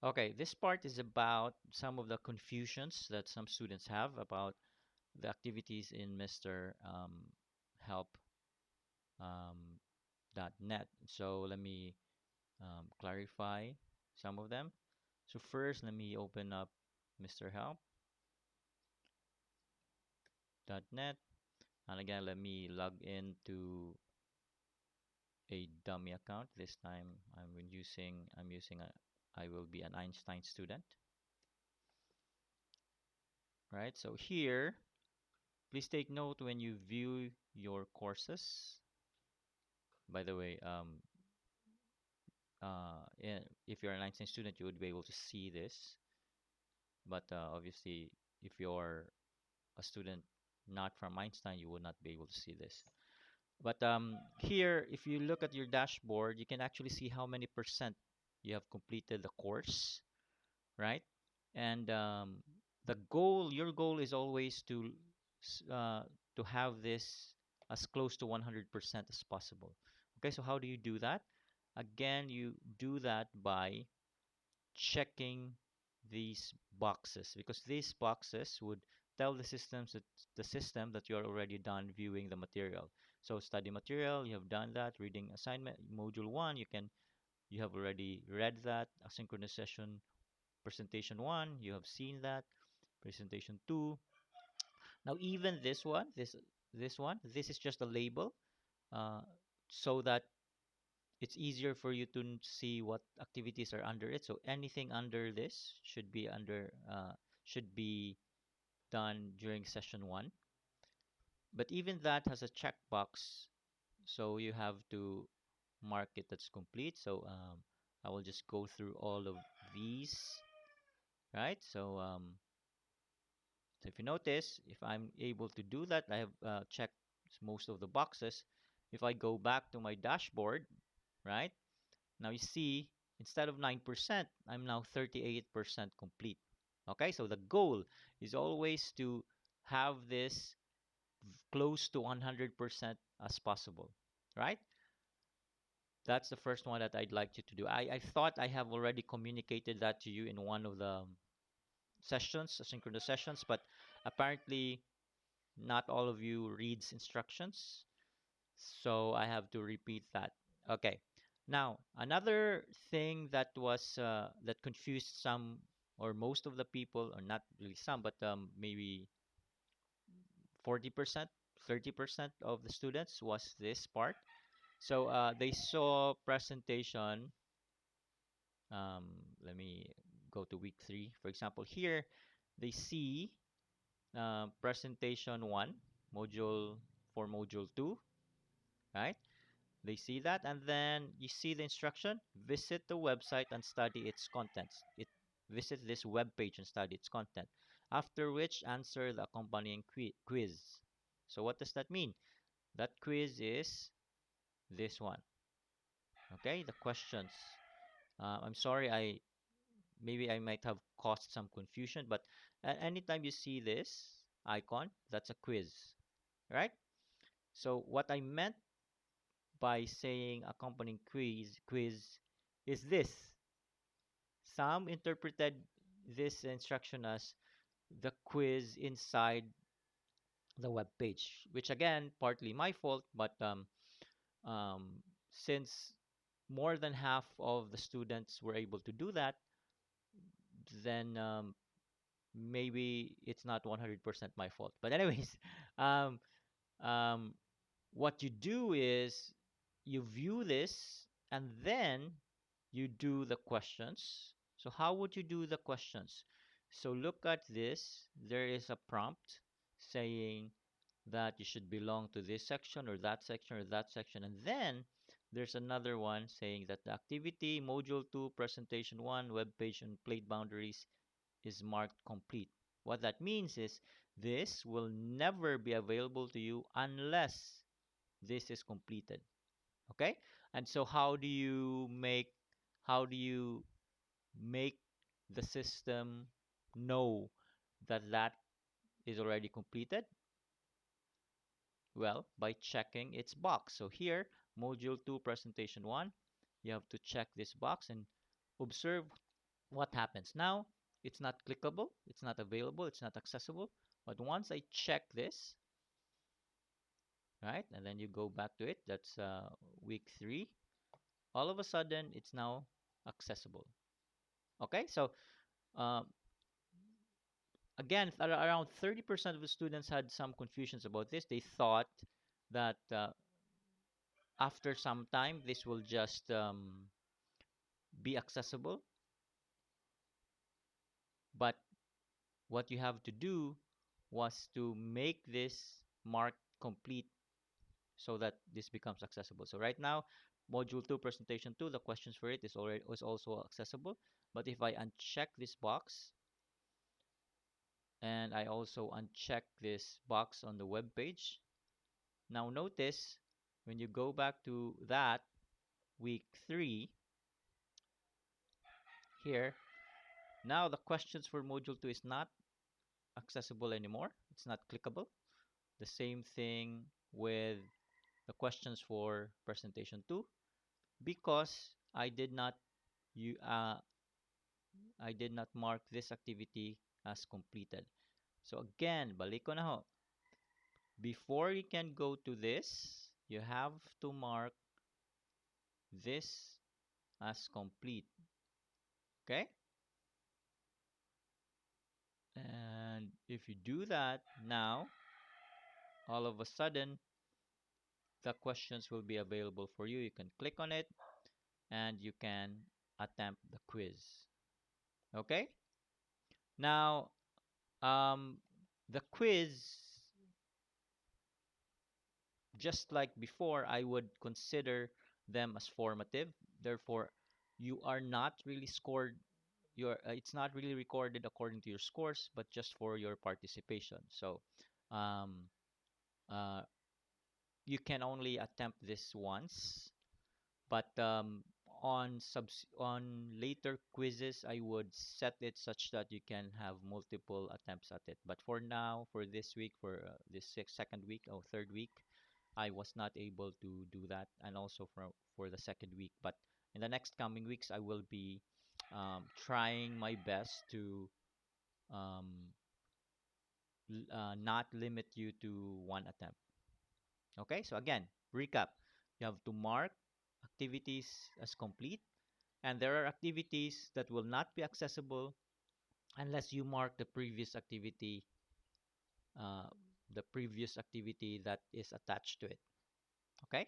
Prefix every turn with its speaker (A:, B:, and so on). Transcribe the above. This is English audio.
A: Okay, this part is about some of the confusions that some students have about the activities in Mr. Help .net. So let me clarify some of them. So first, let me open up Mr. Help .net, and again, let me log into a dummy account. This time, I will be an Einstein student, right? So here, please take note when you view your courses. By the way, if you're an Einstein student, you would be able to see this. But obviously, if you're a student not from Einstein, you would not be able to see this. But here, if you look at your dashboard, you can actually see how many percent you have completed the course, right? And your goal is always to have this as close to 100% as possible. Okay, so how do you do that? Again, you do that by checking these boxes, because these boxes would tell the system that you're already done viewing the material. So study material, you have done that. Reading assignment module 1, you have already read that. Asynchronous session presentation 1, you have seen that. Presentation 2. Now even this is just a label, uh, so that it's easier for you to see what activities are under it. So anything under this should be done during session 1. But even that has a checkbox, so you have to mark it that's complete. So I will just go through all of these, right? So if you notice, if I'm able to do that, I have checked most of the boxes. If I go back to my dashboard, right? Now you see, instead of 9%, I'm now 38% complete. Okay, so the goal is always to have this close to 100% as possible, right? That's the first one that I'd like you to do. I thought I have already communicated that to you in one of the sessions, asynchronous sessions, but apparently not all of you reads instructions. So I have to repeat that. Okay. Now, another thing that confused some or most of the people, or not really some, but maybe 40%, 30% of the students, was this part. So they saw presentation. Let me go to week 3. For example, here they see presentation 1, module for module 2, right? They see that, and then you see the instruction: visit the website and study its contents. It visit this web page and study its content. After which, answer the accompanying quiz. So what does that mean? That quiz is this one. Okay, the questions. I'm sorry, I might have caused some confusion, but anytime you see this icon, that's a quiz, right? So what I meant by saying accompanying quiz is this. Some interpreted this instruction as the quiz inside the web page, which again, partly my fault, but um, since more than half of the students were able to do that, then maybe it's not 100% my fault. But anyways, um, um, what you do is you view this and then you do the questions. So how would you do the questions? So look at this. There is a prompt saying that you should belong to this section or that section or that section. And then there's another one saying that the activity module 2 presentation 1 web page and plate boundaries is marked complete. What that means is this will never be available to you unless this is completed. Okay? And so how do you make the system know that that is already completed? Well, by checking its box. So here, module 2 presentation 1, you have to check this box and observe what happens now? It's not clickable, it's not available, it's not accessible. But once I check this, right, and then you go back to it, that's week 3, all of a sudden it's now accessible. Okay, so um, again, around 30% of the students had some confusions about this. They thought that after some time this will just be accessible, but what you have to do was to make this mark complete so that this becomes accessible. So right now, module 2 presentation 2, the questions for it is also accessible. But if I uncheck this box and I also uncheck this box on the web page, now notice when you go back to that week 3 here, now the questions for module 2 is not accessible anymore. It's not clickable. The same thing with the questions for presentation 2 because you I did not mark this activity as completed. So again, balik ko na ho. Before you can go to this, you have to mark this as complete. Okay? And if you do that now, all of a sudden, the questions will be available for you. You can click on it and you can attempt the quiz. Okay? Now, the quiz, just like before, I would consider them as formative. Therefore, you are not really scored. It's not really recorded according to your scores, but just for your participation. So, um, uh, you can only attempt this once. But on later quizzes, I would set it such that you can have multiple attempts at it. But for now, for this week, for this second week or third week, I was not able to do that, and also for the second week. But in the next coming weeks, I will be trying my best to um, not limit you to one attempt. Okay, so again, recap. You have to mark activities as complete, and there are activities that will not be accessible unless you mark uh, the previous activity that is attached to it. Okay?